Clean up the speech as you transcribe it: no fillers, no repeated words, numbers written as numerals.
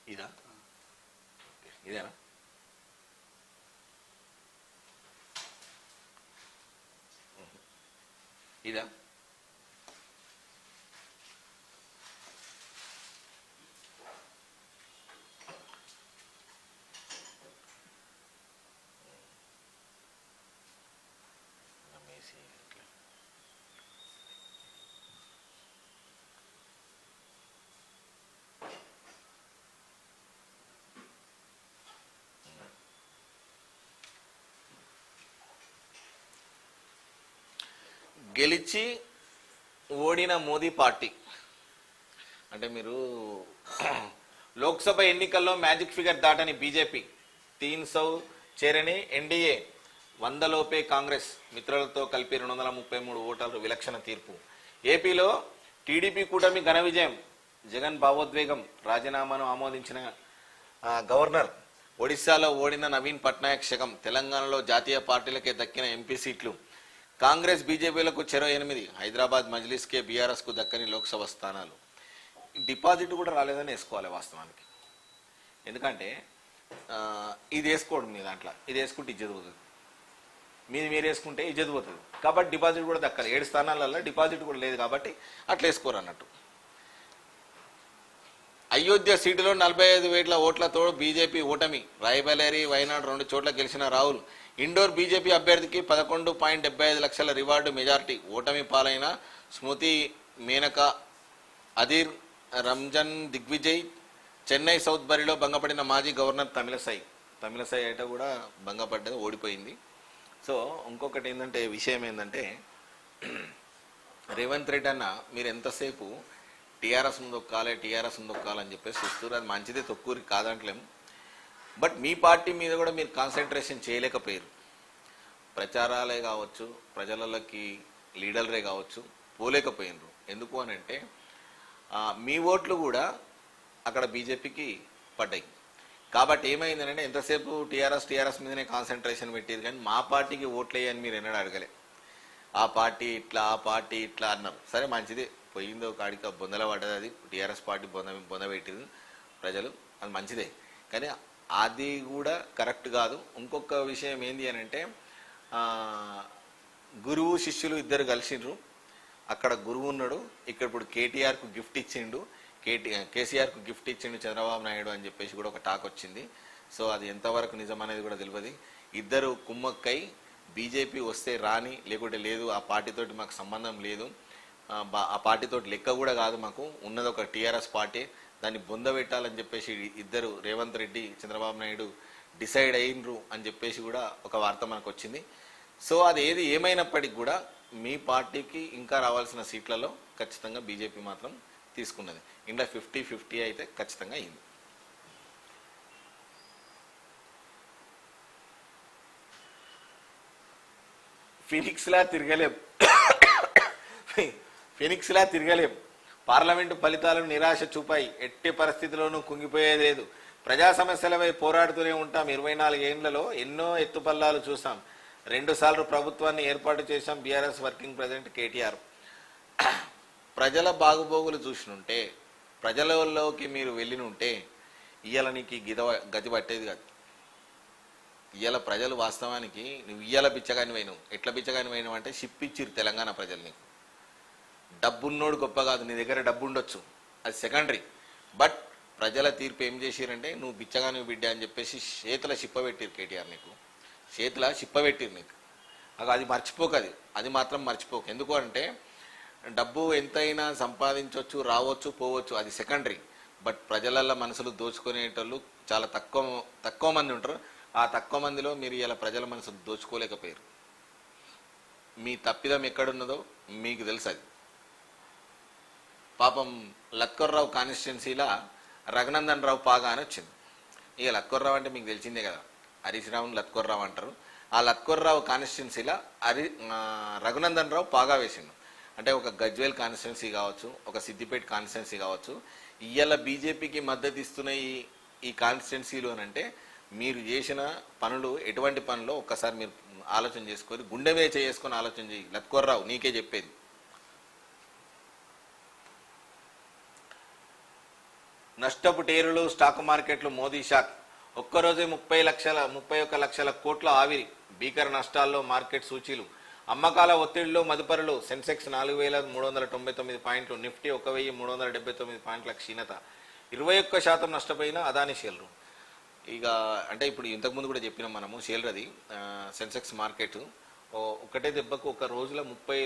ఇదా ఇదేనా? ఇదా? గెలిచి ఓడిన మోదీ పార్టీ అంటే మీరు లోక్సభ ఎన్నికల్లో మ్యాజిక్ ఫిగర్ దాటని బీజేపీ 300 చేరని ఎన్డీఏ 100 లోపే కాంగ్రెస్ మిత్రులతో కలిపి 233 ఓటర్లు విలక్షణ తీర్పు. ఏపీలో టీడీపీ కూటమి ఘన విజయం, జగన్ భావోద్వేగం, రాజీనామాను ఆమోదించిన గవర్నర్. ఒడిశాలో ఓడిన నవీన్ పట్నాయక్ శకం, తెలంగాణలో జాతీయ పార్టీలకే దక్కిన ఎంపీ సీట్లు. కాంగ్రెస్ బీజేపీలకు చెరో 8, హైదరాబాద్ మజ్లిస్కే బీఆర్ఎస్కు దక్కని లోక్సభ స్థానాలు. డిపాజిట్ కూడా రాలేదని వేసుకోవాలి వాస్తవానికి. ఎందుకంటే ఇది వేసుకోవడం మీ దాంట్లో, ఇది వేసుకుంటే ఇజ్జత్ పోతుంది, మీరు వేసుకుంటే ఇజ్జత్ పోతుంది. కాబట్టి డిపాజిట్ కూడా దక్కాలి. 7 స్థానాలలో డిపాజిట్ కూడా లేదు కాబట్టి అట్లా వేసుకోరు అన్నట్టు. అయోధ్య సీటులో 45,000 ఓట్లతో బీజేపీ ఓటమి. రాయబరేలీ, వైనాడ్ 2 చోట్ల గెలిచిన రాహుల్. ఇండోర్ బీజేపీ అభ్యర్థికి 11.75 లక్షల రివార్డు మెజార్టీ. ఓటమి పాలైన స్మృతి, మేనక, అధీర్ రంజన్ దిగ్విజయ్. చెన్నై సౌత్ బరిలో భంగపడిన మాజీ గవర్నర్ తమిళసై అయితే కూడా భంగపడ్డది, ఓడిపోయింది. సో ఇంకొకటి ఏంటంటే విషయం ఏంటంటే రేవంత్ రెడ్డి అన్న మీరు ఎంతసేపు టీఆర్ఎస్ ముందొక్కాలని చెప్పేసి చూస్తారు. అది మంచిదే, తొక్కూరి కాదంటలేము. బట్ మీ పార్టీ మీద కూడా మీరు కాన్సన్ట్రేషన్ చేయలేకపోయారు. ప్రచారాలే కావచ్చు, ప్రజలకి లీడర్లే కావచ్చు, పోలేకపోయినరు. ఎందుకు అని అంటే మీ ఓట్లు కూడా అక్కడ బీజేపీకి పడ్డాయి. కాబట్టి ఏమైందంటే ఎంతసేపు టీఆర్ఎస్ మీదనే కాన్సన్ట్రేషన్ పెట్టేది, కానీ మా పార్టీకి ఓట్లు వేయని మీరు ఎన్నడూ అడగలే. ఆ పార్టీ ఇట్లా అన్నారు. సరే మంచిదే, పోయిందో కాడికి బొందల పడ్డది, అది టీఆర్ఎస్ పార్టీ బొంద పెట్టింది ప్రజలు, అది మంచిదే. కానీ అది కూడా కరెక్ట్ కాదు. ఇంకొక విషయం ఏంది అని అంటే గురువు శిష్యులు ఇద్దరు కలిసిండ్రు. అక్కడ గురువు ఉన్నాడు, ఇక్కడ ఇప్పుడు కేటీఆర్కు గిఫ్ట్ ఇచ్చిండు, కేసీఆర్కు గిఫ్ట్ ఇచ్చిండు చంద్రబాబు నాయుడు అని చెప్పేసి కూడా ఒక టాక్ వచ్చింది. సో అది ఎంతవరకు నిజమనేది కూడా తెలియదు. ఇద్దరు కుమ్మక్కై బీజేపీ వస్తే రాని, లేకుంటే లేదు, ఆ పార్టీతోటి మాకు సంబంధం లేదు, ఆ పార్టీతోటి లెక్క కూడా కాదు, మాకు ఉన్నది ఒక టీఆర్ఎస్ పార్టీ, దాన్ని బొందబెట్టాలని చెప్పేసి ఇద్దరు రేవంత్ రెడ్డి, చంద్రబాబు నాయుడు డిసైడ్ అయినరు అని చెప్పేసి కూడా ఒక వార్త మనకు వచ్చింది. సో అది ఏమైనప్పటికీ కూడా మీ పార్టీకి ఇంకా రావాల్సిన సీట్లలో ఖచ్చితంగా బీజేపీ మాత్రం తీసుకున్నది. ఇంట్లో 50-50 అయితే ఖచ్చితంగా అయింది. ఫినిక్స్లా తిరగలేం. పార్లమెంటు ఫలితాలను నిరాశ చూపాయి. ఎట్టి పరిస్థితుల్లోనూ కుంగిపోయేది లేదు. ప్రజా సమస్యలపై పోరాడుతూనే ఉంటాం. 24 ఏళ్లలో ఎన్నో ఎత్తుపల్లాలు చూసాం. 2 సార్లు ప్రభుత్వాన్ని ఏర్పాటు చేశాం. BRS working president KTR. ప్రజల బాగుబోగులు చూసినుంటే, ప్రజలలోకి మీరు వెళ్ళినుంటే ఇయ్యాల నీకు గతి పట్టేది కాదు. ఇయ్యాల ప్రజలు వాస్తవానికి నువ్వు ఇయ్యాల బిచ్చగాని పోయినావు. ఎట్లా బిచ్చగాని పోయినావు అంటే షిప్పిచ్చిరు తెలంగాణ ప్రజలు నీకు. డబ్బున్నోడు గొప్ప కాదు, నీ దగ్గర డబ్బు ఉండొచ్చు, అది సెకండరీ. బట్ ప్రజల తీర్పు ఏం చేసిరంటే నువ్వు బిచ్చగాని బిడ్డ అని చెప్పేసి చేతుల చిప్పబెట్టిరు కేటీఆర్, నీకు చేతుల చిప్పబెట్టిరు నీకు. అది మర్చిపోకు, అది మాత్రం మర్చిపోకు. ఎందుకు అంటే డబ్బు ఎంతైనా సంపాదించవచ్చు, రావచ్చు, పోవచ్చు, అది సెకండరీ. బట్ ప్రజలల్లో మనసులు దోచుకునేటోళ్ళు చాలా తక్కువ మంది ఉంటారు. ఆ తక్కువ మందిలో మీరు ఇలా ప్రజల మనసులు దోచుకోలేకపోయారు. మీ తప్పిదం ఎక్కడున్నదో మీకు తెలుసు. అది పాపం లత్కొర్రావు కాన్స్టిట్యున్సీలా రఘునందన్ రావు పాగా అని వచ్చింది. ఇక లత్కొర్రావు అంటే మీకు తెలిసిందే కదా, హరీష్ రావుని లత్కొర్రావు అంటారు. ఆ లత్కొర్రావు కాన్స్టిట్యున్సీలా రఘునందన్ రావు పాగా వేసిండు. అంటే ఒక గజ్వేల్ కాన్స్టిట్యున్సీ కావచ్చు, ఒక సిద్దిపేట కాన్స్టిట్యున్సీ కావచ్చు, ఇవాళ బీజేపీకి మద్దతు ఇస్తున్న ఈ కాన్స్టిట్యున్సీలు అని అంటే మీరు చేసిన పనులు ఎటువంటి పనులు ఒక్కసారి మీరు ఆలోచన చేసుకొని గుండె మీద చేసుకొని ఆలోచన చేయి. లత్కొర్రావు నీకే చెప్పేది. నష్టపు టేరులు స్టాక్ మార్కెట్లు మోదీ షాక్. ఒక్కరోజే 31 లక్షల కోట్ల ఆవిరి. భీకర నష్టాల్లో మార్కెట్ సూచీలు. అమ్మకాల ఒత్తిడిలో మదుపరులు. సెన్సెక్స్ 4399 పాయింట్లు, నిఫ్టీ 1379 పాయింట్ల క్షీణత. 21% నష్టపోయిన అదాని షేర్లు. ఇక అంటే ఇప్పుడు ఇంతకుముందు కూడా చెప్పినాం మనము షేర్లది సెన్సెక్స్ మార్కెట్ ఒకటే దెబ్బకు ఒక రోజులో 30